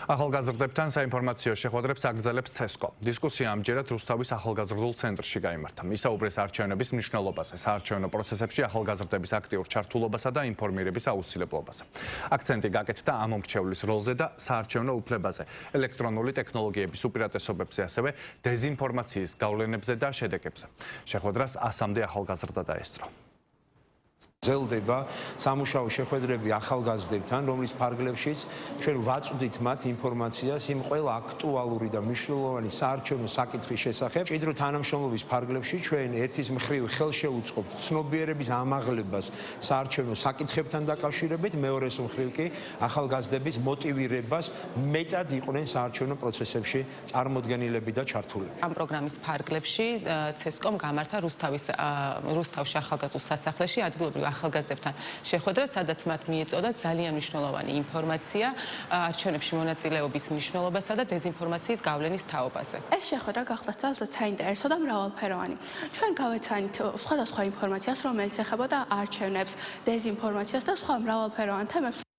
ახალგაზრდებთან საინფორმაციო შეხვედრებს აგრძელებს CESCO. დისკუსია ამჯერად რუსთავის ახალგაზრდულ ცენტრში გაიმართა. ისაუბრეს არჩევნების მნიშვნელობაზე, საარჩევნო პროცესებში ახალგაზრდების აქტიურ ჩართულობასა და ინფორმირების აუცილებლობაზე. აქცენტი გაკეთდა ამ მომრჩევლის როლზე და საარჩევნო უფლებაზე, ელექტრონული ტექნოლოგიების უპირატესობებზე, ასევე დეზინფორმაციის გავლენებზე და შედეგებზე. შეხვედრას 100-მდე ახალგაზრდა დაესწრო. გრძელდება სამუშაო შეხვედრები ახალგაზრდებთან, რომლის ფარგლებშიც ჩვენ ვაწვდით მათ ინფორმაციას იმ ყველა აქტუალური და მნიშვნელოვანი საარჩევნო საკითხის შესახებ. მჭიდრო თანამშრომლობის ფარგლებში ჩვენ ერთის მხრივ ხელშეუწყობთ ცნობიერების ამაღლებას საარჩევნო საკითხებთან დაკავშირებით, მეორეს მხრივ კი ახალგაზრდების მოტივირებას მეტად იყვნენ საარჩევნო პროცესებში წარმოდგენილები და ჩართულები. ამ პროგრამის ფარგლებში CESCO-მ გამართა რუსთავში ახალგაზრდულ სასახლეში ადგილობრივ ახალგაზრდებთან შეხვედრა, სადაც მათ მიეწოდათ ძალიან მნიშვნელოვანი ინფორმაცია არჩევნებში მონაწილეობის მნიშვნელობასა და დეზინფორმაციის გავლენის თაობაზე. ეს შეხვედრა გახდა ძალზედ საინტერესო და მრავალფეროვანი. ჩვენ გავეცანით სხვადასხვა ინფორმაციას, რომელიც ეხებოდა არჩევნებს, დეზინფორმაციას და სხვა მრავალფეროვან თემებს.